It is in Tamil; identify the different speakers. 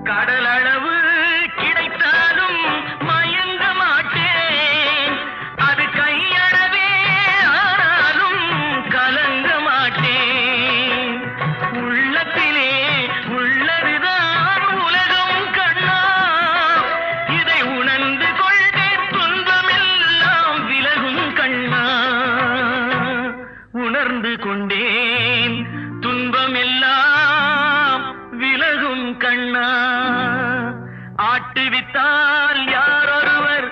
Speaker 1: கடலளவு கிடைத்தாலும் மயங்க மாட்டேன். அது கையளவே ஆனாலும் கலங்க மாட்டேன். உள்ளத்திலே உள்ளதுதான் உலகம் கண்ணா, இதை உணர்ந்து கொண்டே துன்பமெல்லாம் விலகும் கண்ணா. உணர்ந்து கொண்டேன் துன்பமெல்லாம் விலகும் கண்ணா. ஆட்டுவித்தால் யாரொருவர்